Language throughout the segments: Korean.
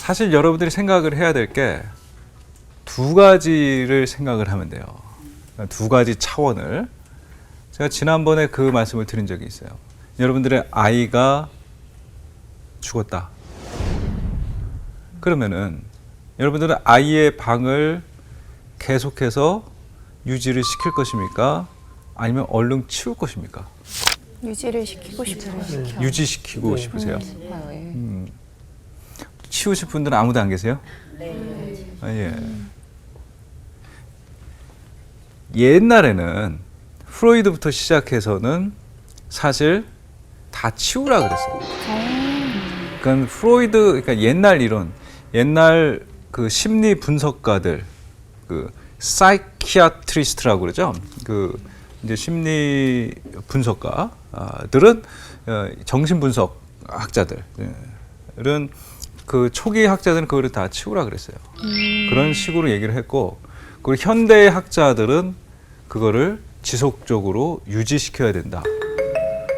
사실 여러분들이 생각을 해야 될 게 두 가지를 생각을 하면 돼요. 두 가지 차원을. 제가 지난번에 그 말씀을 드린 적이 있어요. 여러분들의 아이가 죽었다. 그러면은 여러분들은 아이의 방을 계속해서 유지를 시킬 것입니까? 아니면 얼른 치울 것입니까? 유지를 시키고 싶어요. 유지시키고 싶으세요? 예. 치우실 분들은 아무도 안 계세요? 네. 아, 예. 옛날에는 프로이드부터 시작해서는 사실 다 치우라 그랬어요. 그러니까 프로이드, 그러니까 옛날 이론, 옛날 그 심리 분석가들, 그 사이키아트리스트라고 그러죠. 그 이제 심리 분석가들은 정신 분석 학자들은 그 초기 학자들은 그거를 다 치우라 그랬어요. 그런 식으로 얘기를 했고, 그리고 현대의 학자들은 그거를 지속적으로 유지시켜야 된다.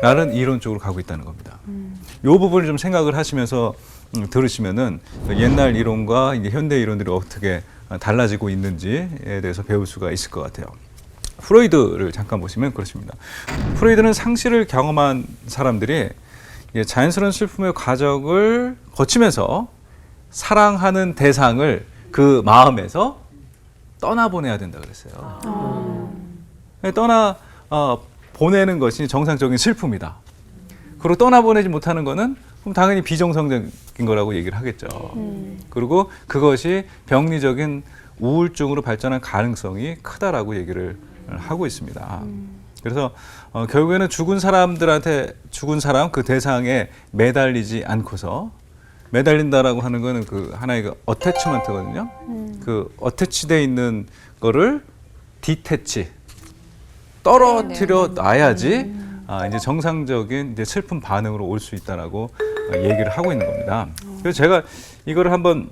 라는 이론 쪽으로 가고 있다는 겁니다. 이 부분을 좀 생각을 하시면서 들으시면은 옛날 이론과 이제 현대 이론들이 어떻게 달라지고 있는지에 대해서 배울 수가 있을 것 같아요. 프로이드를 잠깐 보시면 그렇습니다. 프로이드는 상실을 경험한 사람들이 자연스러운 슬픔의 과정을 거치면서 사랑하는 대상을 그 마음에서 떠나보내야 된다 그랬어요. 보내는 것이 정상적인 슬픔이다. 그리고 떠나보내지 못하는 거는 그럼 당연히 비정상적인 거라고 얘기를 하겠죠. 그리고 그것이 병리적인 우울증으로 발전할 가능성이 크다라고 얘기를 하고 있습니다. 그래서 결국에는 죽은 사람 그 대상에 매달리지 않고서, 매달린다라고 하는 거는 그 하나의 그 어태치먼트거든요. 그 어태치돼 있는 거를 디태치, 떨어뜨려 놔야지 이제 정상적인 이제 슬픔 반응으로 올 수 있다라고 얘기를 하고 있는 겁니다. 그래서 제가 이거를 한번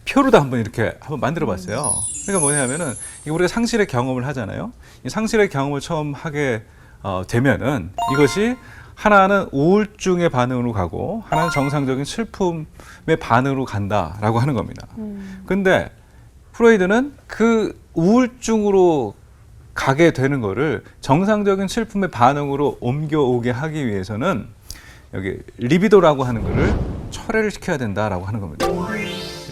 표로도 한번 이렇게 한번 만들어 봤어요. 그러니까 뭐냐면은 우리가 상실의 경험을 하잖아요. 이 상실의 경험을 처음 하게 되면은 이것이 하나는 우울증의 반응으로 가고 하나는 정상적인 슬픔의 반응으로 간다라고 하는 겁니다. 근데 프로이드는 그 우울증으로 가게 되는 거를 정상적인 슬픔의 반응으로 옮겨오게 하기 위해서는 여기 리비도라고 하는 거를 철회를 시켜야 된다라고 하는 겁니다.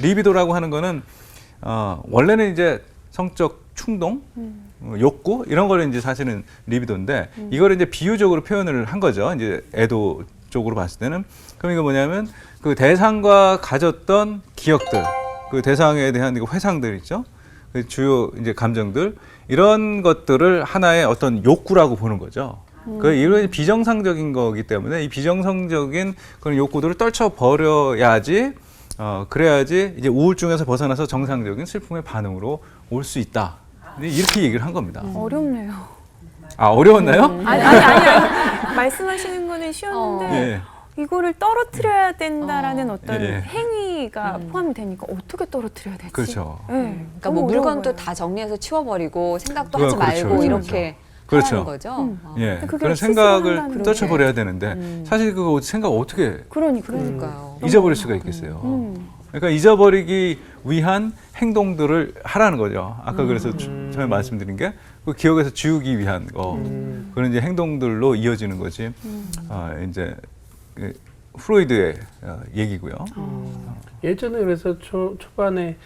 리비도라고 하는 거는 원래는 이제 성적 충동, 욕구 이런 거를 이제 사실은 리비도인데 이거를 이제 비유적으로 표현을 한 거죠. 이제 애도 쪽으로 봤을 때는. 그럼 이거 뭐냐면 그 대상과 가졌던 기억들, 그 대상에 대한 회상들 있죠. 그 주요 이제 감정들 이런 것들을 하나의 어떤 욕구라고 보는 거죠. 그 이런 비정상적인 거기 때문에 이 비정상적인 그런 욕구들을 떨쳐 버려야지 그래야지 이제 우울증에서 벗어나서 정상적인 슬픔의 반응으로 올 수 있다. 이렇게 얘기를 한 겁니다. 어렵네요. 아, 어려웠나요? 아니. 말씀하시는 거는 쉬웠는데 예. 이거를 떨어뜨려야 된다라는 어떤 예. 행위가 포함이 되니까 어떻게 떨어뜨려야 되지? 그렇죠. 네, 그러니까 뭐 물건도 다 정리해서 치워버리고 생각도 하지 말고 그렇죠. 이렇게 그렇죠. 하라는 거죠. 예. 그게 그런 스스로 생각을 한다는 떨쳐버려야 되는데 사실 그거 생각 어떻게 그러니까요. 잊어버릴 수가 있겠어요. 그러니까 잊어버리기 위한 행동들을 하라는 거죠. 아까 그래서 처음에 말씀드린 게 그 기억에서 지우기 위한 거 그런 이제 행동들로 이어지는 거지. 이제 그 프로이드의 얘기고요. 예전에 그래서 초반에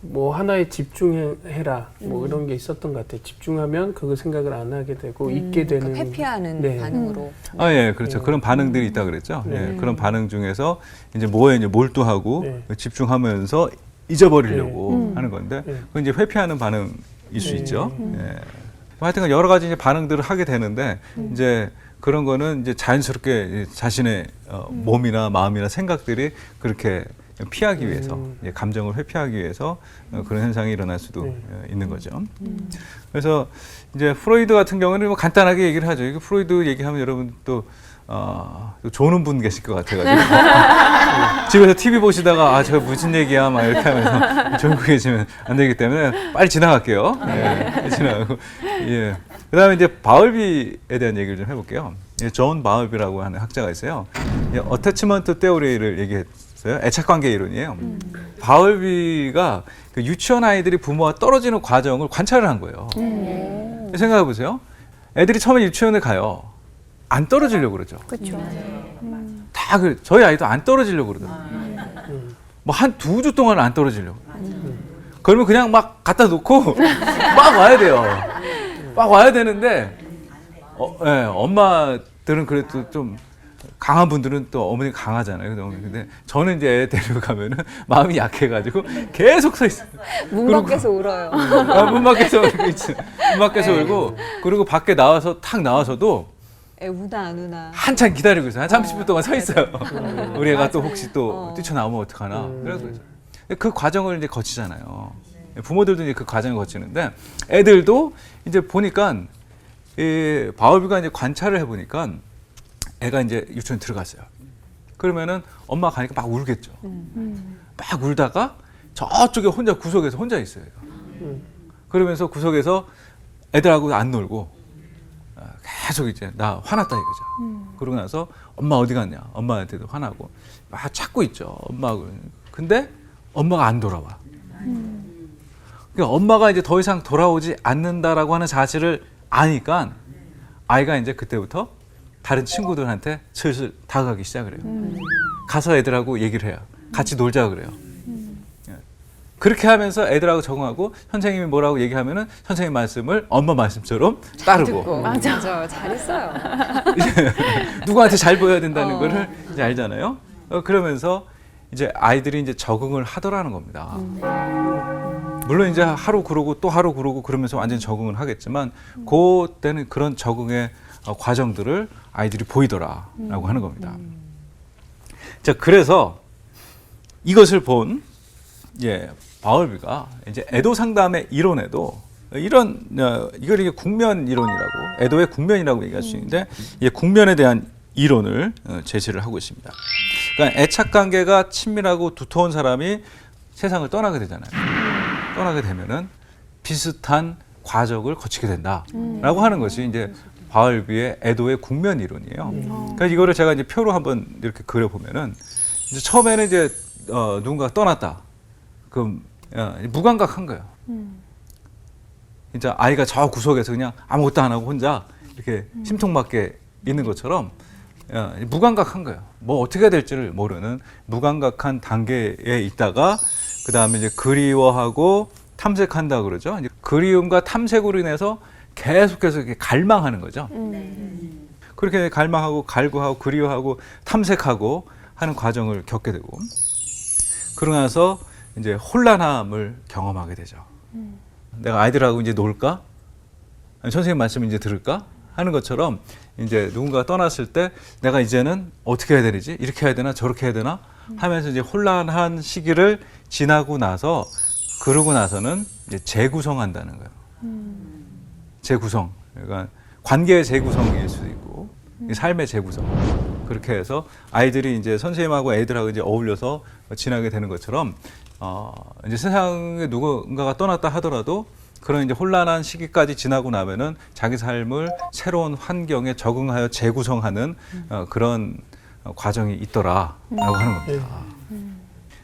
뭐 하나에 집중해라 뭐 이런 게 있었던 것 같아요. 집중하면 그거 생각을 안 하게 되고 잊게 되는 그러니까 회피하는 네. 반응으로. 예, 그렇죠. 그런 반응들이 있다 그랬죠. 예, 그런 반응 중에서 이제 뭐에 이제 몰두하고 네. 집중하면서 잊어버리려고 하는 건데, 그건 이제 회피하는 반응일 수 있죠. 예. 하여튼 여러 가지 이제 반응들을 하게 되는데, 이제 그런 거는 이제 자연스럽게 자신의 몸이나 마음이나 생각들이 그렇게 피하기 위해서, 감정을 회피하기 위해서 그런 현상이 일어날 수도 있는 거죠. 그래서 이제 프로이드 같은 경우는 뭐 간단하게 얘기를 하죠. 이거 프로이드 얘기하면 여러분 또 조는 분 계실 것 같아가지고 집에서 TV 보시다가 저 무슨 얘기야 막 이렇게 하면서 졸고 계시면 안 되기 때문에 빨리 지나갈게요. 예, 지나가고. 예. 그다음에 이제 바울비에 대한 얘기를 좀 해볼게요. 존 바울비라고 하는 학자가 있어요. 어태치먼트 테오리를 얘기했어요. 있어요. 애착관계 이론이에요. 바울비가 그 유치원 아이들이 부모와 떨어지는 과정을 관찰을 한 거예요. 생각해 보세요. 애들이 처음에 유치원에 가요. 안 떨어지려고 그러죠. 그렇죠. 다 저희 아이도 안 떨어지려고 그러더라고요. 뭐 한 2주 동안 안 떨어지려고. 그러면 그냥 막 갖다 놓고 막 와야 돼요. 막 와야 되는데 엄마들은 그래도 좀 강한 분들은 또 어머니가 강하잖아요. 근데 저는 이제 애 데리고 가면은 마음이 약해가지고 계속 서 있어요. 문 밖에서 울어요. 문 밖에서 울고 있죠. 문 밖에서 울고 그리고 밖에 나와서 탁 나와서도 애 우나 안 우나. 한참 기다리고 있어요. 한 30분 동안 서 있어요. 우리 애가 또 혹시 또 뛰쳐나오면 어떡하나. 그래서 그 과정을 이제 거치잖아요. 부모들도 이제 그 과정을 거치는데 애들도 이제 보니까 이 바울비가 이제 관찰을 해보니까 애가 이제 유치원 들어갔어요. 그러면은 엄마가 가니까 막 울겠죠. 막 울다가 저쪽에 혼자 구석에서 혼자 있어요. 애가. 그러면서 구석에서 애들하고 안 놀고 계속 이제 나 화났다 이거죠. 그러고 나서 엄마 어디 갔냐? 엄마한테도 화나고 막 찾고 있죠. 엄마하고. 근데 엄마가 안 돌아와. 그러니까 엄마가 이제 더 이상 돌아오지 않는다라고 하는 사실을 아니까 아이가 이제 그때부터 다른 친구들한테 슬슬 다가가기 시작을 해요. 가서 애들하고 얘기를 해요. 같이 놀자 그래요. 그렇게 하면서 애들하고 적응하고 선생님이 뭐라고 얘기하면은 선생님 말씀을 엄마 말씀처럼 따르고. 맞아. 잘했어요. 누구한테 잘 보여야 된다는 거를 이제 알잖아요. 그러면서 이제 아이들이 이제 적응을 하더라는 겁니다. 물론 이제 하루 그러고 또 하루 그러고 그러면서 완전히 적응을 하겠지만 그때는 그런 적응의 과정들을 아이들이 보이더라라고 하는 겁니다. 자, 그래서 이것을 본 바울비가 이제 애도 상담의 이론에도 이걸 이게 국면 이론이라고 애도의 국면이라고 얘기할 수 있는데 이 국면에 대한 이론을 제시를 하고 있습니다. 그러니까 애착 관계가 친밀하고 두터운 사람이 세상을 떠나게 되잖아요. 떠나게 되면은 비슷한 과정을 거치게 된다라고 하는 것이 이제 바울비의 애도의 국면 이론이에요. 그러니까 이거를 제가 이제 표로 한번 이렇게 그려 보면은 이제 처음에는 이제 누군가가 떠났다. 그럼 무감각한 거예요. 진짜 아이가 저 구석에서 그냥 아무것도 안 하고 혼자 이렇게 심통맞게 있는 것처럼 무감각한 거예요. 뭐 어떻게 해야 될지를 모르는 무감각한 단계에 있다가 그 다음에 이제 그리워하고 탐색한다 그러죠. 이제 그리움과 탐색으로 인해서 계속해서 이렇게 갈망하는 거죠. 그렇게 갈망하고 갈구하고 그리워하고 탐색하고 하는 과정을 겪게 되고 그러고 나서 이제 혼란함을 경험하게 되죠. 내가 아이들하고 이제 놀까? 아니, 선생님 말씀 이제 들을까? 하는 것처럼 이제 누군가가 떠났을 때 내가 이제는 어떻게 해야 되지? 이렇게 해야 되나? 저렇게 해야 되나? 하면서 이제 혼란한 시기를 지나고 나서 그러고 나서는 이제 재구성한다는 거예요. 재구성. 그러니까 관계의 재구성일 수도 있고 삶의 재구성. 그렇게 해서 아이들이 이제 선생님하고 애들하고 이제 어울려서 지나게 되는 것처럼 이제 세상에 누군가가 떠났다 하더라도 그런 이제 혼란한 시기까지 지나고 나면은 자기 삶을 새로운 환경에 적응하여 재구성하는 그런 과정이 있더라라고 하는 겁니다.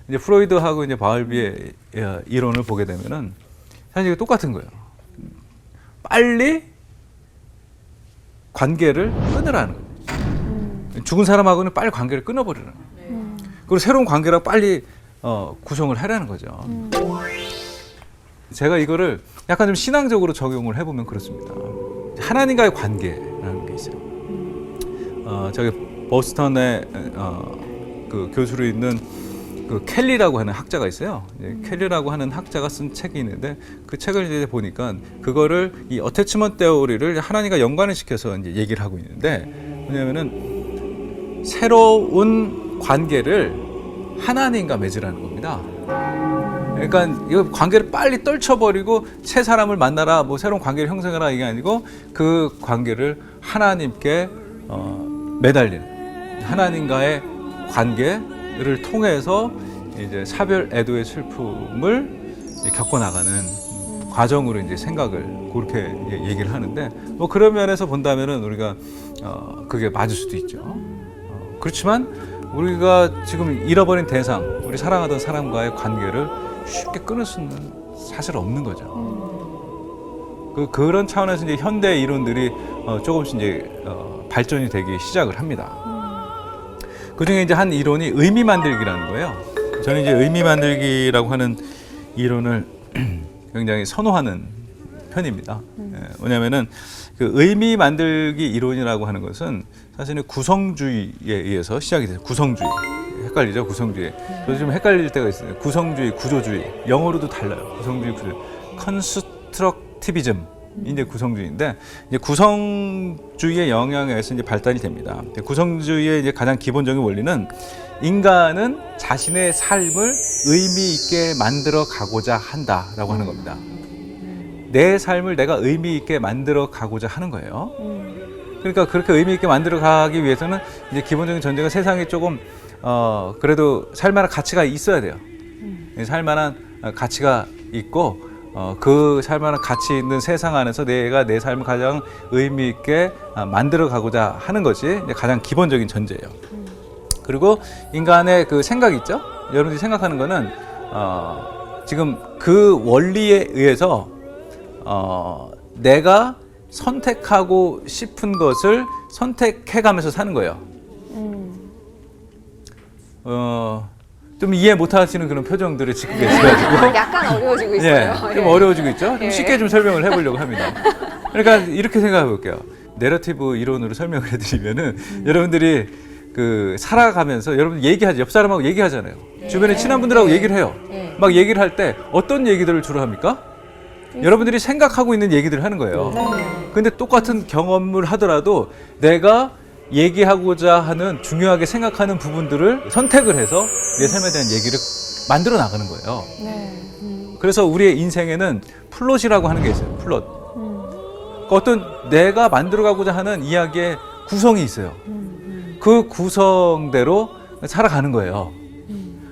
이제 프로이드하고 이제 바울비의 이론을 보게 되면은 사실 이게 똑같은 거예요. 빨리 관계를 끊으라는 거예요. 죽은 사람하고는 빨리 관계를 끊어버리라는 거예요. 그리고 새로운 관계랑 빨리 구성을 하라는 거죠. 제가 이거를 약간 좀 신앙적으로 적용을 해보면 그렇습니다. 하나님과의 관계라는 게 있어요. 저기 보스턴에 그 교수로 있는 그 켈리라고 하는 학자가 있어요. 켈리라고 하는 학자가 쓴 책이 있는데 그 책을 이제 보니까 그거를 이 어태치먼트 테오리를 하나님과 연관을 시켜서 이제 얘기를 하고 있는데 왜냐하면은 새로운 관계를 하나님과 맺으라는 겁니다. 그러니까 이거 관계를 빨리 떨쳐버리고 새 사람을 만나라, 뭐 새로운 관계를 형성해라 이게 아니고 그 관계를 하나님께 매달리는 하나님과의 관계를 통해서 이제 사별 애도의 슬픔을 겪어나가는 과정으로 이제 생각을 그렇게 얘기를 하는데 뭐 그런 면에서 본다면은 우리가 그게 맞을 수도 있죠. 그렇지만 우리가 지금 잃어버린 대상, 우리 사랑하던 사람과의 관계를 쉽게 끊을 수는 사실 없는 거죠. 그런 차원에서 이제 현대 이론들이 조금씩 이제 발전이 되기 시작을 합니다. 그 중에 이제 한 이론이 의미 만들기라는 거예요. 저는 이제 의미 만들기라고 하는 이론을 굉장히 선호하는 편입니다. 왜냐하면은 그 의미 만들기 이론이라고 하는 것은 사실은 구성주의에 의해서 시작이 돼요. 구성주의. 헷갈리죠? 구성주의. 저도 좀 헷갈릴 때가 있어요. 구성주의, 구조주의. 영어로도 달라요. 구성주의, 구조. 컨스트럭티비즘. 이제 구성주의인데 이제 구성주의의 영향에서 이제 발달이 됩니다. 구성주의의 이제 가장 기본적인 원리는 인간은 자신의 삶을 의미 있게 만들어 가고자 한다라고 하는 겁니다. 내 삶을 내가 의미 있게 만들어 가고자 하는 거예요. 그러니까 그렇게 의미 있게 만들어 가기 위해서는 이제 기본적인 전제가 세상에 조금 그래도 살만한 가치가 있어야 돼요. 살만한 가치가 있고 그 살만한 가치 있는 세상 안에서 내가 내 삶을 가장 의미 있게 만들어 가고자 하는 것이 이제 가장 기본적인 전제예요. 그리고 인간의 그 생각이 있죠? 여러분들이 생각하는 거는 지금 그 원리에 의해서 내가 선택하고 싶은 것을 선택해가면서 사는 거예요. 좀 이해 못하시는 그런 표정들을 짓고 계셔가지고 약간 어려워지고 있어요. 예, 좀 어려워지고 있죠. 좀 쉽게 좀 설명을 해보려고 합니다. 그러니까 이렇게 생각해 볼게요. 내러티브 이론으로 설명을 해드리면은 여러분들이 그 살아가면서 여러분 얘기하죠. 옆 사람하고 얘기하잖아요. 주변에 친한 분들하고 얘기를 해요. 막 얘기를 할 때 어떤 얘기들을 주로 합니까? 여러분들이 생각하고 있는 얘기들을 하는 거예요. 근데 똑같은 경험을 하더라도 내가 얘기하고자 하는 중요하게 생각하는 부분들을 선택을 해서 내 삶에 대한 얘기를 만들어 나가는 거예요. 그래서 우리의 인생에는 플롯이라고 하는 게 있어요. 플롯. 어떤 내가 만들어가고자 하는 이야기의 구성이 있어요. 그 구성대로 살아가는 거예요.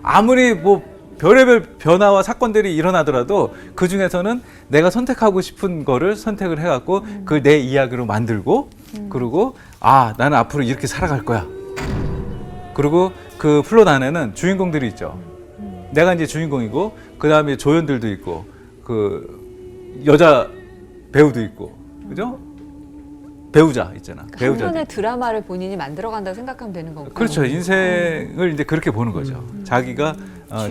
아무리 뭐 별의별 변화와 사건들이 일어나더라도 그 중에서는 내가 선택하고 싶은 거를 선택을 해갖고 그 내 이야기로 만들고 그리고 나는 앞으로 이렇게 살아갈 거야. 그리고 그 플롯 안에는 주인공들이 있죠. 내가 이제 주인공이고 그 다음에 조연들도 있고 그 여자 배우도 있고 그죠? 배우자 있잖아. 한 편의 드라마를 본인이 만들어간다고 생각하면 되는 거고. 그렇죠. 인생을 이제 그렇게 보는 거죠. 자기가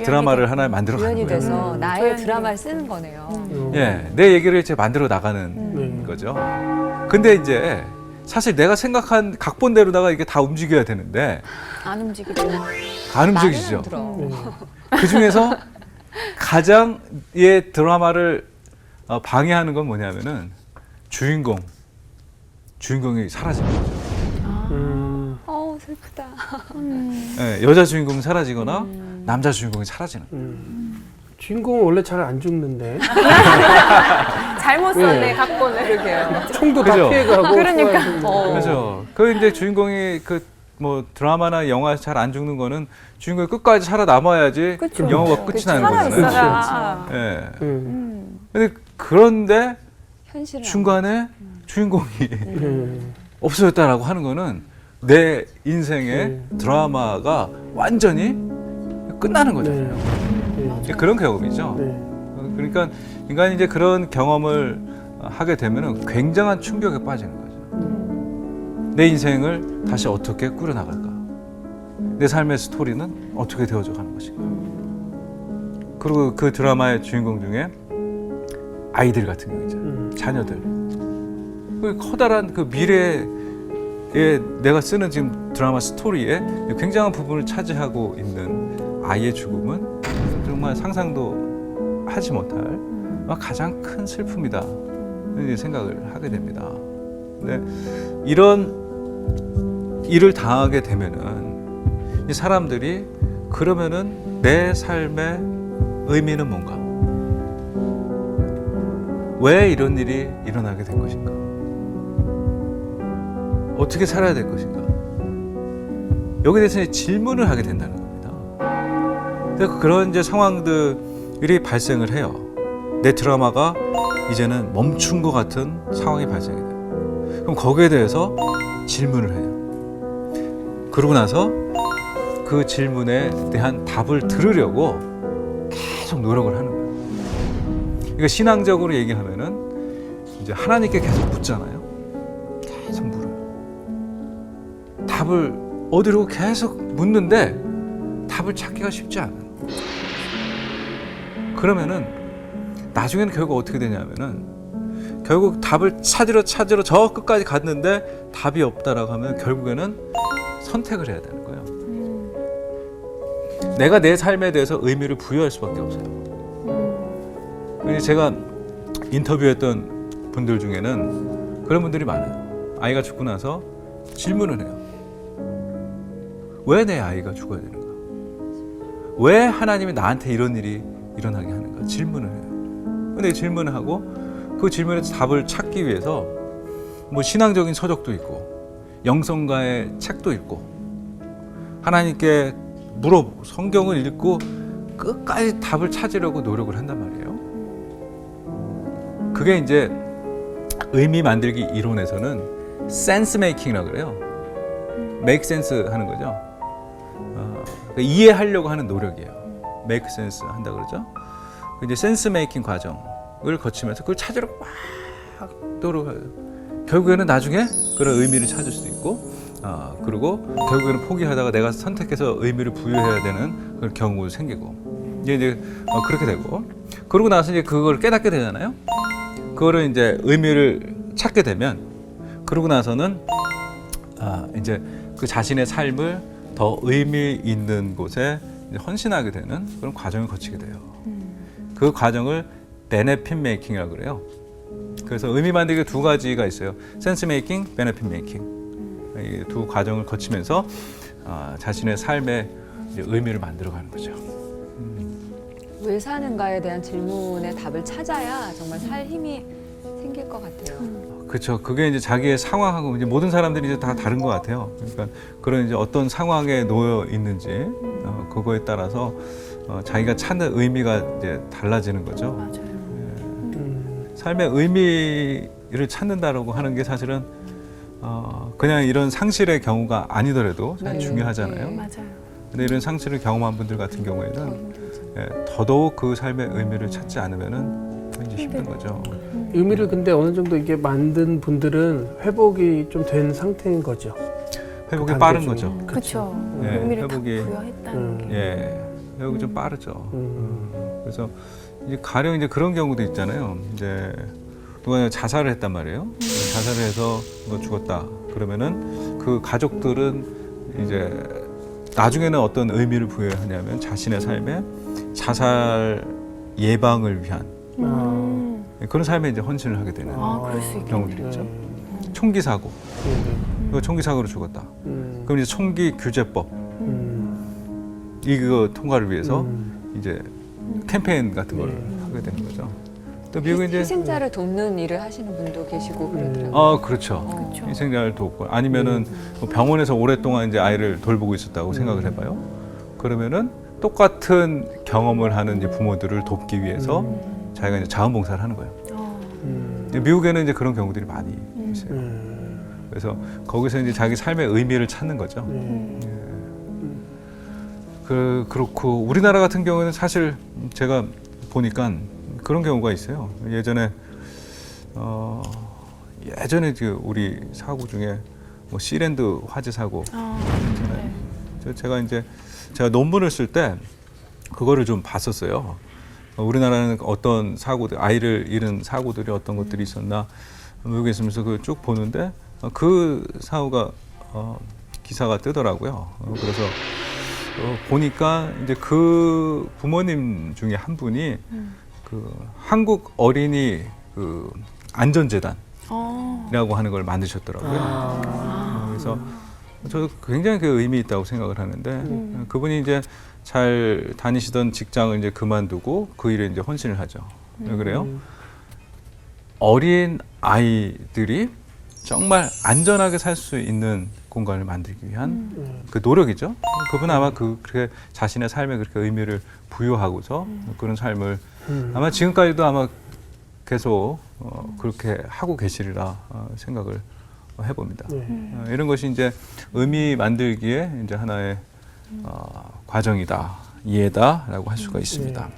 드라마를 하나 만들어가는 주연이 거예요. 돼서 나의 드라마를 쓰는 거네요. 예, 내 얘기를 이제 만들어 나가는 거죠. 근데 이제 사실 내가 생각한 각본대로다가 이게 다 움직여야 되는데 안 움직이죠. 안 움직이시죠. 말은 안 들어. 그 중에서 가장 이 드라마를 방해하는 건 뭐냐면은 주인공이 사라지는 거죠. 슬프다. 예, 여자 주인공이 사라지거나 남자 주인공이 사라지는 거예요. 주인공은 원래 잘 안 죽는데 잘못 썼네, 각본을. 그러게요. 총도 그죠? 다 피해가고 그러니까. 수고하시는데. 그렇죠. 그 이제 주인공이 그 뭐 드라마나 영화에서 잘 안 죽는 거는 주인공이 끝까지 살아남아야지 그쵸. 영화가 끝이 나는 거잖아요. 살아있어야. 예. 음. 그런데 현실은 중간에 주인공이 없어졌다라고 하는 거는 내 인생의 드라마가 완전히 끝나는 거잖아요. 그런 경험이죠. 그러니까 인간이 이제 그런 경험을 하게 되면은 굉장한 충격에 빠지는 거죠. 내 인생을 다시 어떻게 꾸려나갈까? 내 삶의 스토리는 어떻게 되어져 가는 것인가? 그리고 그 드라마의 주인공 중에 아이들 같은 경우 있잖아요. 자녀들. 그 커다란 그 미래에 내가 쓰는 지금 드라마 스토리에 굉장한 부분을 차지하고 있는 아이의 죽음은 정말 상상도 하지 못할 가장 큰 슬픔이다 생각을 하게 됩니다. 근데 이런 일을 당하게 되면은 이 사람들이 그러면은 내 삶의 의미는 뭔가? 왜 이런 일이 일어나게 된 것인가? 어떻게 살아야 될 것인가? 여기에 대해서 질문을 하게 된다는 겁니다. 그래서 그런 이제 상황들이 발생을 해요. 내 드라마가 이제는 멈춘 것 같은 상황이 발생이 돼요. 그럼 거기에 대해서 질문을 해요. 그러고 나서 그 질문에 대한 답을 들으려고 계속 노력을 하는 거예요. 그러니까 신앙적으로 얘기하면은 이제 하나님께 계속 묻잖아요. 계속 물어요. 답을 얻으려고 계속 묻는데 답을 찾기가 쉽지 않아요. 그러면은 나중에는 결국 어떻게 되냐면은 결국 답을 찾으러 저 끝까지 갔는데 답이 없다라고 하면 결국에는 선택을 해야 되는 거예요. 내가 내 삶에 대해서 의미를 부여할 수밖에 없어요. 제가 인터뷰했던 분들 중에는 그런 분들이 많아요. 아이가 죽고 나서 질문을 해요. 왜 내 아이가 죽어야 되는가? 왜 하나님이 나한테 이런 일이 일어나게 하는가? 질문을 해요. 근데 질문을 하고 그 질문에 답을 찾기 위해서 뭐 신앙적인 서적도 있고 영성가의 책도 읽고 하나님께 물어보고 성경을 읽고 끝까지 답을 찾으려고 노력을 한단 말이에요. 그게 이제 의미 만들기 이론에서는 센스 메이킹이라고 그래요. make sense 하는 거죠. 그러니까 이해하려고 하는 노력이에요. make sense 한다 그러죠. 이제 센스 메이킹 과정을 거치면서 그걸 찾으려고 막 노력해요. 결국에는 나중에 그런 의미를 찾을 수도 있고 그리고 결국에는 포기하다가 내가 선택해서 의미를 부여해야 되는 그런 경우도 생기고 이제 그렇게 되고 그러고 나서 이제 그걸 깨닫게 되잖아요. 그거를 이제 의미를 찾게 되면 그러고 나서는 이제 그 자신의 삶을 더 의미 있는 곳에 이제 헌신하게 되는 그런 과정을 거치게 돼요. 그 과정을 베네핏 메이킹이라고 그래요. 그래서 의미 만들기 두 가지가 있어요. 센스 메이킹, 베네핏 메이킹. 이 두 과정을 거치면서 자신의 삶에 이제 의미를 만들어가는 거죠. 왜 사는가에 대한 질문에 답을 찾아야 정말 살 힘이 생길 것 같아요. 그렇죠. 그게 이제 자기의 상황하고 이제 모든 사람들이 이제 다 다른 것 같아요. 그러니까 그런 이제 어떤 상황에 놓여 있는지 그거에 따라서 자기가 찾는 의미가 이제 달라지는 거죠. 맞아요. 삶의 의미를 찾는다라고 하는 게 사실은 그냥 이런 상실의 경우가 아니더라도 사실 중요하잖아요. 맞아요. 근데 이런 상실을 경험한 분들 같은 경우에는 더더욱 그 삶의 의미를 찾지 않으면은 이제 힘든 거죠. 의미를 근데 어느 정도 이게 만든 분들은 회복이 좀 된 상태인 거죠. 회복이 그 빠른 단계 거죠. 중에. 그렇죠. 네, 의미를 딱 회복이- 부여했다는 게. 예, 회복이 좀 빠르죠. 음. 그래서 이제 가령 이제 그런 경우도 있잖아요. 이제 누가 자살을 했단 말이에요. 자살을 해서 너 죽었다. 그러면은 그 가족들은 이제 나중에는 어떤 의미를 부여하냐면 자신의 삶에 자살 예방을 위한 그런 삶에 이제 헌신을 하게 되는 그럴 수 있겠네요. 경우들이 있죠. 총기 사고, 이거 총기 사고로 죽었다. 그럼 이제 총기 규제법 이거 통과를 위해서 이제 캠페인 같은 걸 하게 되는 거죠. 또 미국은 이제 희생자를 돕는 일을 하시는 분도 계시고 그러더라고요. 그렇죠. 그렇죠. 희생자를 돕고 아니면은 뭐 병원에서 오랫동안 이제 아이를 돌보고 있었다고 생각을 해봐요. 그러면은 똑같은 경험을 하는 이제 부모들을 돕기 위해서 자기가 이제 자원봉사를 하는 거예요. 미국에는 이제 그런 경우들이 많이 있어요. 그래서 거기서 이제 자기 삶의 의미를 찾는 거죠. 그렇고 우리나라 같은 경우는 사실 제가 보니까 그런 경우가 있어요. 예전에 그 우리 사고 중에 뭐 시랜드 화재 사고 있잖아요. 제가 논문을 쓸 때 그거를 좀 봤었어요. 우리나라는 어떤 사고들, 아이를 잃은 사고들이 어떤 것들이 있었나 미국에 있으면서 그걸 쭉 보는데 그 사고가 기사가 뜨더라고요. 그래서 보니까 이제 그 부모님 중에 한 분이 그 한국 어린이 그 안전재단이라고 하는 걸 만드셨더라고요. 그래서 저도 굉장히 그 의미 있다고 생각을 하는데 그분이 이제 잘 다니시던 직장을 이제 그만두고 그 일에 이제 헌신을 하죠. 왜 그래요? 어린 아이들이 정말 안전하게 살 수 있는 공간을 만들기 위한 그 노력이죠. 그분은 아마 그렇게 자신의 삶에 그렇게 의미를 부여하고서 그런 삶을 아마 지금까지도 아마 계속 그렇게 하고 계시리라 생각을 해봅니다. 이런 것이 이제 의미 만들기에 이제 하나의 과정이다, 이해다라고 할 수가 있습니다.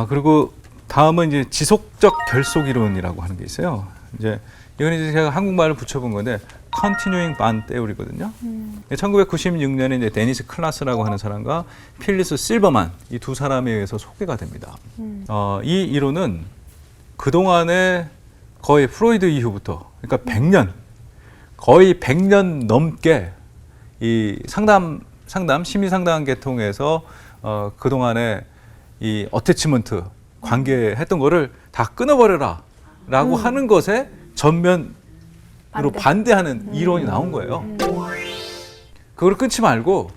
그리고 다음은 이제 지속적 결속 이론이라고 하는 게 있어요. 이제 이건 이제 제가 한국말을 붙여본 건데 continuing bond theory거든요. 1996년에 이제 데니스 클라스라고 하는 사람과 필리스 실버만 이 두 사람에 의해서 소개가 됩니다. 이 이론은 그 동안에 거의 프로이드 이후부터, 그러니까 100년, 거의 100년 넘게 이 심리 상담 계통에서 그 동안에 이 어태치먼트 관계했던 거를 다 끊어버려라라고 하는 것에 전면으로 반대하는 이론이 나온 거예요. 그걸 끊지 말고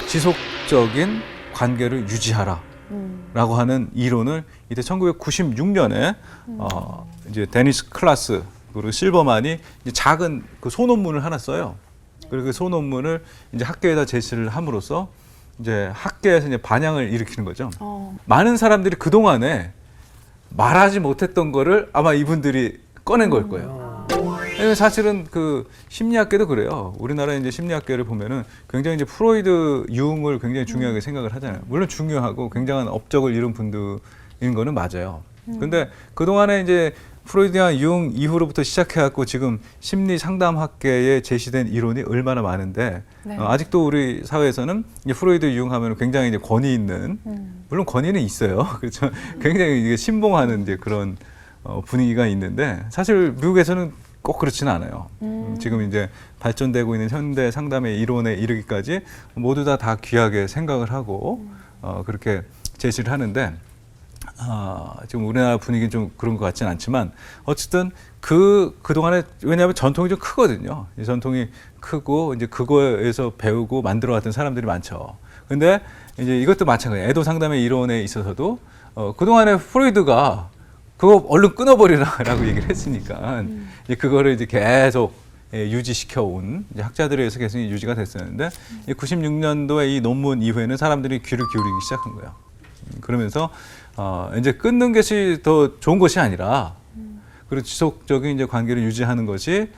지속적인 관계를 유지하라라고 하는 이론을 이때 1996년에 이제 데니스 클라스 그리고 실버만이 이제 작은 그 소논문을 하나 써요. 그리고 그 소논문을 이제 학계에다 제시를 함으로써 이제 학계에서 이제 반향을 일으키는 거죠. 많은 사람들이 그 동안에 말하지 못했던 거를 아마 이분들이 꺼낸 걸 거예요. 사실은 그 심리학계도 그래요. 우리나라 이제 심리학계를 보면은 굉장히 이제 프로이드, 융을 굉장히 중요하게 생각을 하잖아요. 물론 중요하고 굉장한 업적을 이룬 분들인 거는 맞아요. 근데 그 동안에 이제 프로이드와 융 이후로부터 시작해갖고 지금 심리 상담학계에 제시된 이론이 얼마나 많은데 아직도 우리 사회에서는 이제 프로이드, 융 하면 굉장히 이제 권위 있는, 물론 권위는 있어요. 그렇죠. 굉장히 이게 신봉하는 이제 그런 분위기가 있는데 사실 미국에서는 꼭 그렇지는 않아요. 지금 이제 발전되고 있는 현대 상담의 이론에 이르기까지 모두 다 귀하게 생각을 하고 그렇게 제시를 하는데 지금 우리나라 분위기는 좀 그런 것 같지는 않지만 어쨌든 그동안에 왜냐하면 전통이 좀 크거든요. 이 전통이 크고 이제 그거에서 배우고 만들어 왔던 사람들이 많죠. 근데 이제 이것도 마찬가지예요. 애도 상담의 이론에 있어서도 그동안에 프로이드가 그거 얼른 끊어버리라라고 얘기를 했으니까 이제 그거를 이제 계속 유지시켜 온 학자들에 의해서 계속 유지가 됐었는데 96년도에 이 논문 이후에는 사람들이 귀를 기울이기 시작한 거예요. 그러면서 이제 끊는 것이 더 좋은 것이 아니라 그리고 지속적인 이제 관계를 유지하는 것이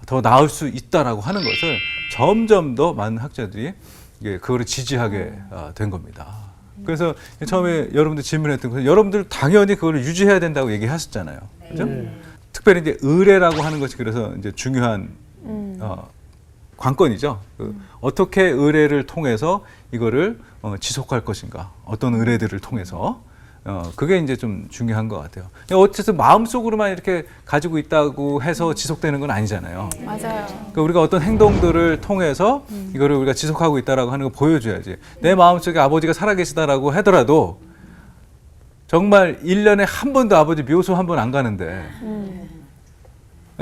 더 나을 수 있다라고 하는 것을 점점 더 많은 학자들이 그거를 지지하게 된 겁니다. 그래서 처음에 여러분들 질문했던 것은 여러분들 당연히 그걸 유지해야 된다고 얘기하셨잖아요. 그죠? 특별히 이제 의뢰라고 하는 것이 그래서 이제 중요한 관건이죠. 어떻게 의뢰를 통해서 이거를 지속할 것인가, 어떤 의뢰들을 통해서 그게 이제 좀 중요한 것 같아요. 어쨌든 마음속으로만 이렇게 가지고 있다고 해서 지속되는 건 아니잖아요. 맞아요. 그러니까 우리가 어떤 행동들을 통해서 이거를 우리가 지속하고 있다라고 하는 걸 보여줘야지. 내 마음속에 아버지가 살아계시다라고 하더라도 정말 1년에 한 번도 아버지 묘소 한 번 안 가는데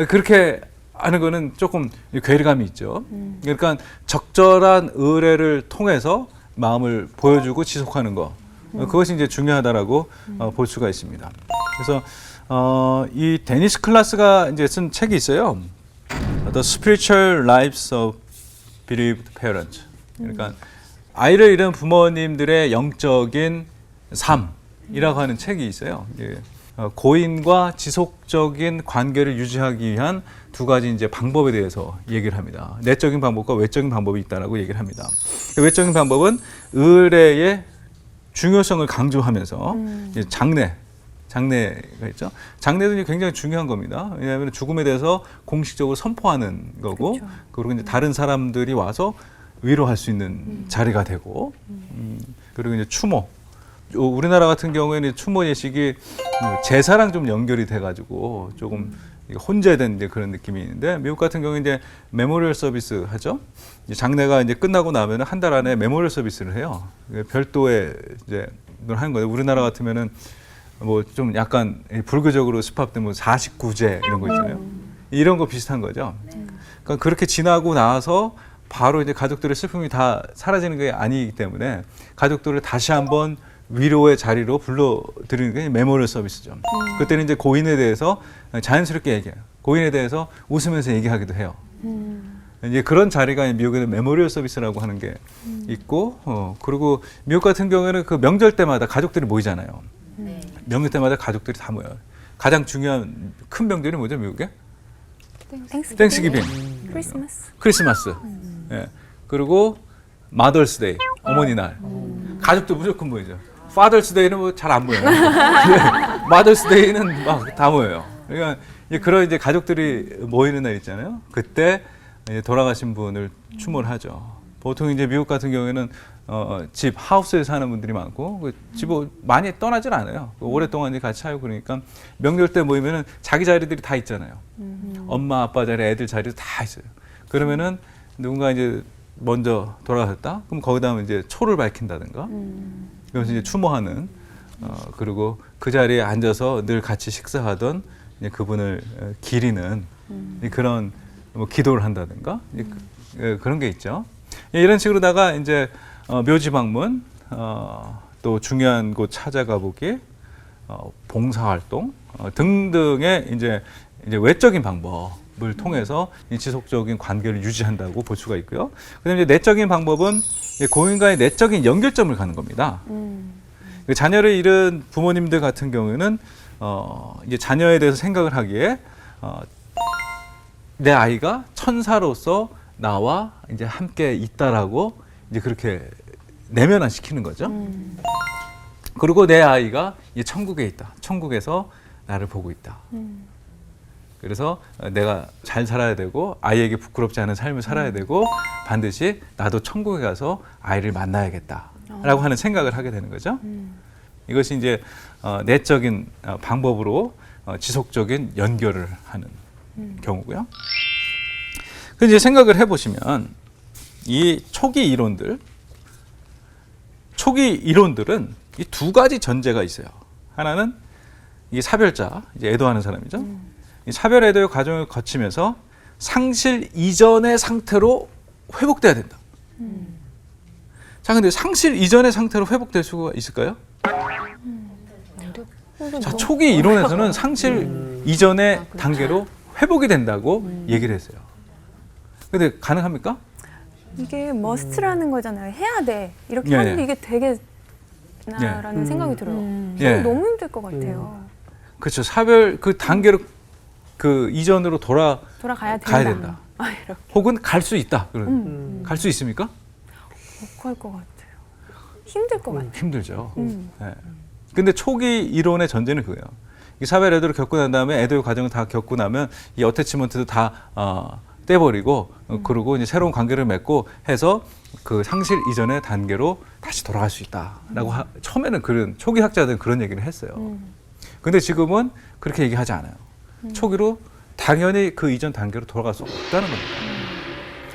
그렇게 하는 거는 조금 괴리감이 있죠. 그러니까 적절한 의뢰를 통해서 마음을 보여주고 지속하는 거. 그것이 이제 중요하다라고 볼 수가 있습니다. 그래서 이 데니스 클라스가 이제 쓴 책이 있어요. The Spiritual Lives of Bereaved Parents. 그러니까 아이를 잃은 부모님들의 영적인 삶이라고 하는 책이 있어요. 고인과 지속적인 관계를 유지하기 위한 두 가지 이제 방법에 대해서 얘기를 합니다. 내적인 방법과 외적인 방법이 있다라고 얘기를 합니다. 외적인 방법은 의뢰의 중요성을 강조하면서 이제 장례가 있죠. 장례도 굉장히 중요한 겁니다. 왜냐하면 죽음에 대해서 공식적으로 선포하는 거고, 그렇죠. 그리고 이제 다른 사람들이 와서 위로할 수 있는 자리가 되고, 그리고 이제 추모. 우리나라 같은 경우에는 추모 예식이 제사랑 좀 연결이 돼가지고 조금 혼재된 이제 그런 느낌이 있는데, 미국 같은 경우에 이제 메모리얼 서비스 하죠. 장례가 이제 끝나고 나면 한 달 안에 메모리얼 서비스를 해요. 별도의 이제 걸 하는 거예요. 우리나라 같으면은 뭐 좀 약간 불교적으로 습합된 뭐 49제 이런 거 있잖아요. 이런 거 비슷한 거죠. 그러니까 그렇게 지나고 나서 바로 이제 가족들의 슬픔이 다 사라지는 게 아니기 때문에 가족들을 다시 한번 위로의 자리로 불러들이는 게 메모리얼 서비스죠. 그때는 이제 고인에 대해서 자연스럽게 얘기해요. 고인에 대해서 웃으면서 얘기하기도 해요. 이제 그런 자리가 미국에는 메모리얼 서비스라고 하는 게 있고, 그리고 미국 같은 경우에는 그 명절 때마다 가족들이 모이잖아요. 명절 때마다 가족들이 다 모여요. 가장 중요한 큰 명절이 뭐죠, 미국에? 땡스기빙. 크리스마스. 크리스마스. 예. 그리고 마더스데이, 어머니 날. 가족들 무조건 모이죠. 파더스데이는 뭐 잘 안 모여요. 마더스데이는 막 다 모여요. 그러니까 이제 그런 이제 가족들이 모이는 날 있잖아요. 그때 이제 돌아가신 분을 추모를 하죠. 보통 이제 미국 같은 경우에는 집 하우스에 사는 분들이 많고 그 집을 많이 떠나질 않아요. 오랫동안 이제 같이 살고 그러니까 명절 때 모이면은 자기 자리들이 다 있잖아요. 엄마 아빠 자리, 애들 자리도 다 있어요. 그러면은 누군가 이제 먼저 돌아가셨다? 그럼 거기다 이제 초를 밝힌다든가. 그래서 이제 추모하는 그리고 그 자리에 앉아서 늘 같이 식사하던 이제 그분을 기리는 그런 뭐 기도를 한다든가 그런 게 있죠. 이런 식으로다가 이제 묘지 방문, 또 중요한 곳 찾아가 보기, 봉사활동 등등의 이제 외적인 방법을 통해서 이 지속적인 관계를 유지한다고 볼 수가 있고요. 그다음에 이제 내적인 방법은 고인과의 내적인 연결점을 가는 겁니다. 자녀를 잃은 부모님들 같은 경우에는 이제 자녀에 대해서 생각을 하기에 내 아이가 천사로서 나와 이제 함께 있다라고 이제 그렇게 내면화 시키는 거죠. 그리고 내 아이가 이 천국에 있다. 천국에서 나를 보고 있다. 그래서 내가 잘 살아야 되고 아이에게 부끄럽지 않은 삶을 살아야 되고 반드시 나도 천국에 가서 아이를 만나야겠다라고 하는 생각을 하게 되는 거죠. 이것이 이제 내적인 방법으로 지속적인 연결을 하는 경우고요. 이제 생각을 해보시면 이 초기 이론들은 이 두 가지 전제가 있어요. 하나는 이 사별자, 이제 애도하는 사람이죠. 이 사별 애도의 과정을 거치면서 상실 이전의 상태로 회복돼야 된다. 자, 근데 상실 이전의 상태로 회복될 수가 있을까요? 자, 초기 이론에서는 상실 이전의 단계로 회복이 된다고 얘기를 했어요. 근데 가능합니까? 이게 머스트라는 거잖아요. 해야 돼. 이렇게 예, 하는데 예. 이게 되겠나라는 생각이 들어요. 예. 너무 힘들 것 같아요. 그렇죠. 사별 그 단계로 그 이전으로 돌아가야 가야 된다. 된다. 이렇게 혹은 갈 수 있다. 갈 수 있습니까? 못 갈 것 같아요. 힘들 것 같아요. 힘들죠. 네. 근데 초기 이론의 전제는 그거예요. 이 사별 애도를 겪고 난 다음에 애도의 과정을 다 겪고 나면 이 어태치먼트도 다 떼버리고 그리고 이제 새로운 관계를 맺고 해서 그 상실 이전의 단계로 다시 돌아갈 수 있다라고 처음에는 그런 초기 학자들은 그런 얘기를 했어요. 근데 지금은 그렇게 얘기하지 않아요. 초기로 당연히 그 이전 단계로 돌아갈 수 없다는 겁니다.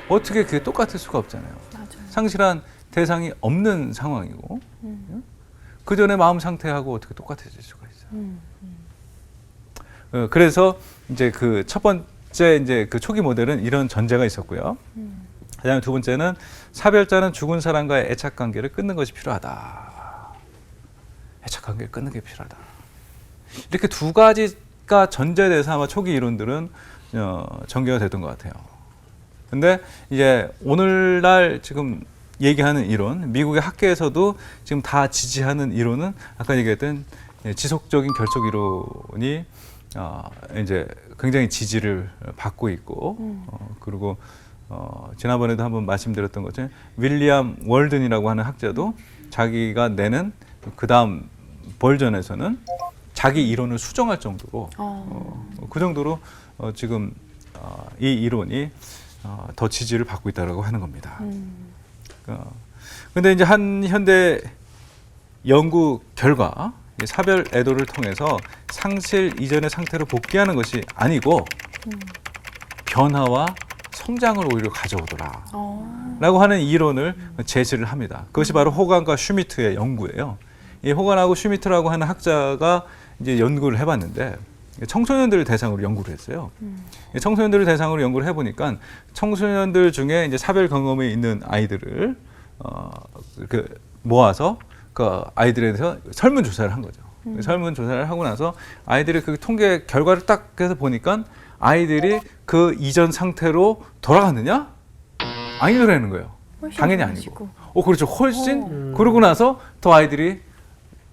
어떻게 그게 똑같을 수가 없잖아요. 맞아요. 상실한 대상이 없는 상황이고 그 전에 마음 상태하고 어떻게 똑같아질 수가 있어요. 그래서 이제 그 첫 번째 이제 그 초기 모델은 이런 전제가 있었고요. 그다음에 두 번째는 사별자는 죽은 사람과의 애착 관계를 끊는 것이 필요하다. 애착 관계를 끊는 게 필요하다. 이렇게 두 가지가 전제돼서 아마 초기 이론들은 전개가 됐던 것 같아요. 근데 이제 오늘날 지금 얘기하는 이론, 미국의 학계에서도 지금 다 지지하는 이론은 아까 얘기했던 지속적인 결속 이론이 이제 굉장히 지지를 받고 있고 그리고 지난번에도 한번 말씀드렸던 것처럼 윌리엄 월든이라고 하는 학자도 자기가 내는 그 다음 버전에서는 자기 이론을 수정할 정도로 그 정도로 지금 이 이론이 더 지지를 받고 있다고 하는 겁니다. 근데 이제 한 현대 연구 결과 사별 애도를 통해서 상실 이전의 상태로 복귀하는 것이 아니고 변화와 성장을 오히려 가져오더라 라고 하는 이론을 제시를 합니다. 그것이 바로 호간과 슈미트의 연구예요. 이 호간하고 슈미트라고 하는 학자가 이제 연구를 해봤는데 청소년들을 대상으로 연구를 했어요. 청소년들을 대상으로 연구를 해보니까 청소년들 중에 이제 사별 경험이 있는 아이들을 이렇게 모아서 그 아이들에 대해서 설문조사를 한 거죠. 설문조사를 하고 나서 아이들의 그 통계 결과를 딱 해서 보니까 아이들이 그 이전 상태로 돌아갔느냐? 아니더라는 거예요. 당연히 아니고. 그렇죠. 훨씬 그러고 나서 더 아이들이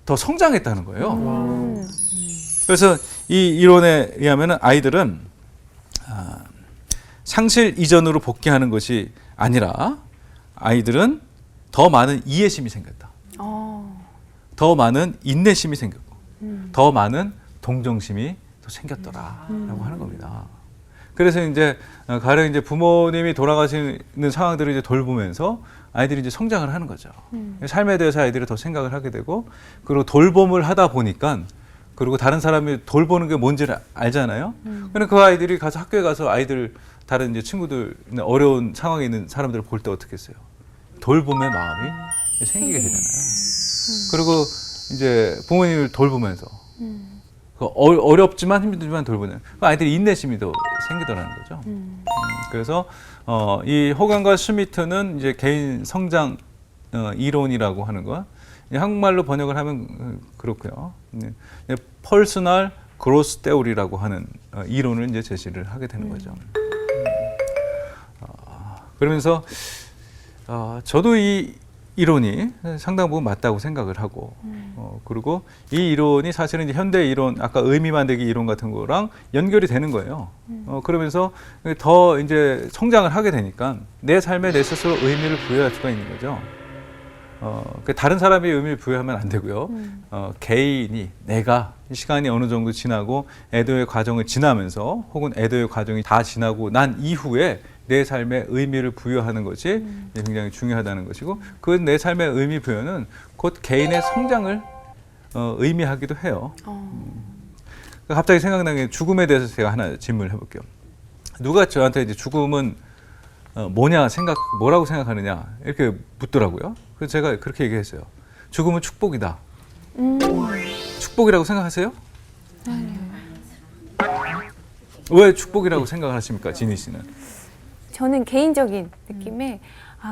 더 성장했다는 거예요. 그래서 이 이론에 의하면 아이들은 상실 이전으로 복귀하는 것이 아니라 아이들은 더 많은 이해심이 생겼다. 더 많은 인내심이 생겼고 더 많은 동정심이 또 생겼더라라고 하는 겁니다. 그래서 이제 가령 이제 부모님이 돌아가시는 상황들을 이제 돌보면서 아이들이 이제 성장을 하는 거죠. 삶에 대해서 아이들이 더 생각을 하게 되고 그리고 돌봄을 하다 보니까 그리고 다른 사람이 돌보는 게 뭔지를 알잖아요. 그러면 그 아이들이 가서 학교에 가서 아이들 다른 이제 친구들 어려운 상황에 있는 사람들을 볼 때 어떻게 했어요? 돌봄의 마음이 생기게 되잖아요. 그리고 이제 부모님을 돌보면서 어렵지만 힘들지만 돌보는 그 아이들이 인내심이 더 생기더라는 거죠. 그래서 이 호간과 슈미트는 이제 개인 성장 이론이라고 하는 거 한국말로 번역을 하면 그렇고요. 퍼스널 그로스 테오리라고 하는 이론을 이제 제시를 하게 되는 거죠. 그러면서 저도 이 이론이 상당 부분 맞다고 생각을 하고 그리고 이 이론이 사실은 이제 현대 이론 아까 의미 만들기 이론 같은 거랑 연결이 되는 거예요. 그러면서 더 이제 성장을 하게 되니까 내 삶에 내 스스로 의미를 부여할 수가 있는 거죠. 다른 사람이 의미를 부여하면 안 되고요. 개인이 내가 시간이 어느 정도 지나고 애도의 과정을 지나면서 혹은 애도의 과정이 다 지나고 난 이후에 내 삶에 의미를 부여하는 것이 굉장히 중요하다는 것이고 그 내 삶의 의미 부여는 곧 개인의 성장을 의미하기도 해요. 갑자기 생각나는 게 죽음에 대해서 제가 하나 질문을 해볼게요. 누가 저한테 이제 죽음은 뭐라고 생각하느냐 이렇게 묻더라고요. 그래서 제가 그렇게 얘기했어요. 죽음은 축복이다. 축복이라고 생각하세요? 왜 축복이라고 생각하십니까, 지니 씨는? 저는 개인적인 느낌에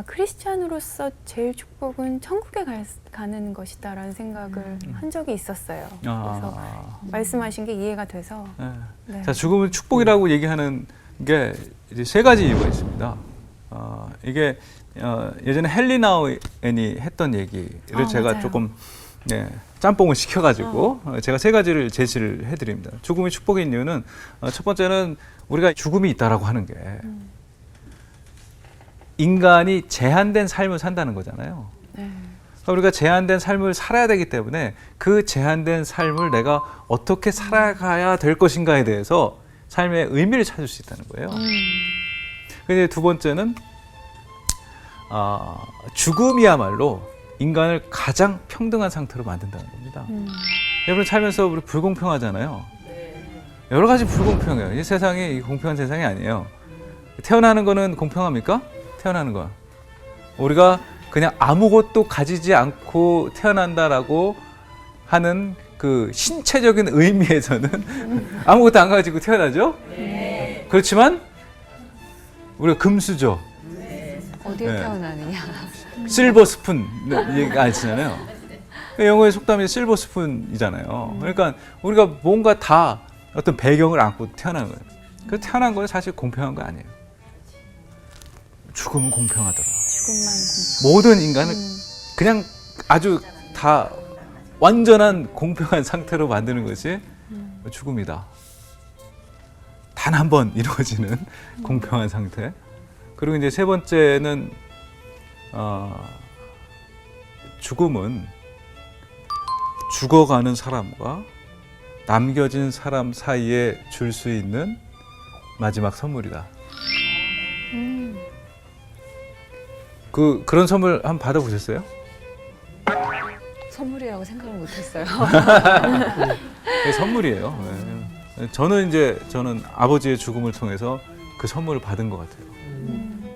크리스찬으로서 제일 축복은 천국에 가는 것이다라는 생각을 한 적이 있었어요. 그래서 말씀하신 게 이해가 돼서. 네. 자, 죽음은 축복이라고 얘기하는 게 이제 세 가지 이유가 있습니다. 이게 예전에 헨리 나우엔이 했던 얘기를 제가 맞아요. 조금 짬뽕을 시켜가지고 제가 세 가지를 제시를 해드립니다. 죽음이 축복인 이유는 첫 번째는 우리가 죽음이 있다라고 하는 게 인간이 제한된 삶을 산다는 거잖아요. 그러니까 우리가 제한된 삶을 살아야 되기 때문에 그 제한된 삶을 내가 어떻게 살아가야 될 것인가에 대해서 삶의 의미를 찾을 수 있다는 거예요. 근데 두 번째는 죽음이야말로 인간을 가장 평등한 상태로 만든다는 겁니다. 여러분 살면서 우리 불공평하잖아요. 여러 가지 불공평해요. 이 세상이 공평한 세상이 아니에요. 태어나는 거는 공평합니까? 태어나는 건 우리가 그냥 아무것도 가지지 않고 태어난다라고 하는 그 신체적인 의미에서는 아무것도 안 가지고 태어나죠? 네. 그렇지만 우리가 금수저 어디에 태어나느냐. 실버 스푼 얘기 아시잖아요. 영어의 속담이 실버 스푼이잖아요. 그러니까 우리가 뭔가 다 어떤 배경을 안고 태어나는 거예요. 그 태어난 건 사실 공평한 거 아니에요. 죽음은 공평하더라. 죽음만 공평. 모든 인간을 그냥 아주 다 완전한 공평한 상태로 만드는 것이 죽음이다. 단 한 번 이루어지는 공평한 상태. 그리고 이제 세 번째는 죽음은 죽어가는 사람과 남겨진 사람 사이에 줄 수 있는 마지막 선물이다. 그런 선물 한번 받아보셨어요? 선물이라고 생각을 못했어요. 선물이에요. 네. 저는 아버지의 죽음을 통해서 그 선물을 받은 것 같아요.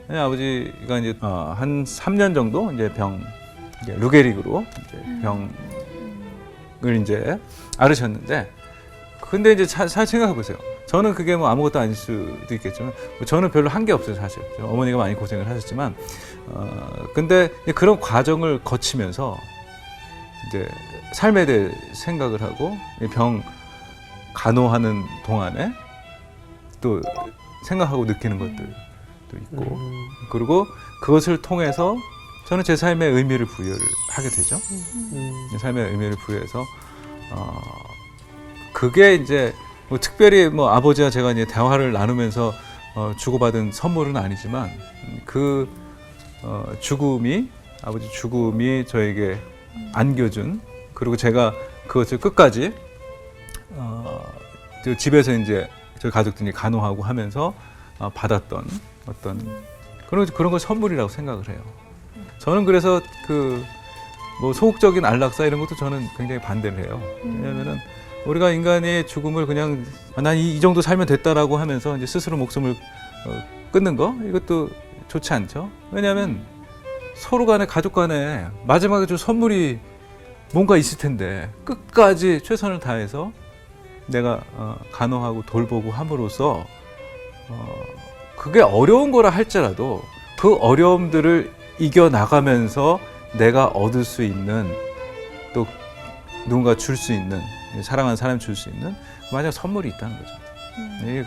네, 아버지가 이제 한 3년 정도 이제 루게릭으로 이제 병을 이제 앓으셨는데, 근데 이제 잘 생각해 보세요. 저는 그게 뭐 아무것도 아닐 수도 있겠지만, 저는 별로 한 게 없어요, 사실. 어머니가 많이 고생을 하셨지만, 근데 그런 과정을 거치면서 이제 삶에 대해 생각을 하고 병 간호하는 동안에 또 생각하고 느끼는 것들도 있고, 그리고 그것을 통해서 저는 제 삶의 의미를 부여를 하게 되죠. 제 삶의 의미를 부여해서 그게 이제 뭐 특별히 뭐 아버지와 제가 이제 대화를 나누면서 주고받은 선물은 아니지만 그 아버지 죽음이 저에게 안겨준, 그리고 제가 그것을 끝까지 집에서 이제 저희 가족들이 간호하고 하면서 받았던 어떤 그런 걸 선물이라고 생각을 해요. 저는 그래서 뭐 소극적인 안락사 이런 것도 저는 굉장히 반대를 해요. 왜냐하면은 우리가 인간의 죽음을 그냥 난 이 정도 살면 됐다라고 하면서 이제 스스로 목숨을 끊는 거, 이것도 좋지 않죠. 왜냐하면 서로 간에, 가족 간에 마지막에 줄 선물이 뭔가 있을 텐데 끝까지 최선을 다해서 내가 간호하고 돌보고 함으로써 그게 어려운 거라 할지라도 그 어려움들을 이겨나가면서 내가 얻을 수 있는, 또 누군가 줄 수 있는, 사랑하는 사람이 줄 수 있는 마지막 선물이 있다는 거죠.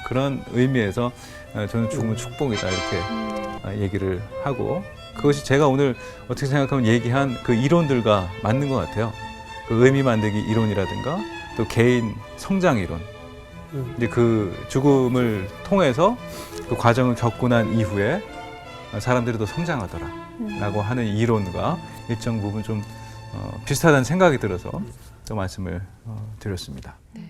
그런 의미에서 저는 죽음은 축복이다 이렇게 얘기를 하고, 그것이 제가 오늘 어떻게 생각하면 얘기한 그 이론들과 맞는 것 같아요. 그 의미 만들기 이론이라든가 또 개인 성장 이론. 이제 그 죽음을 통해서 그 과정을 겪고 난 이후에 사람들이 더 성장하더라라고 하는 이론과 일정 부분 좀 비슷하다는 생각이 들어서 또 말씀을 드렸습니다. 네.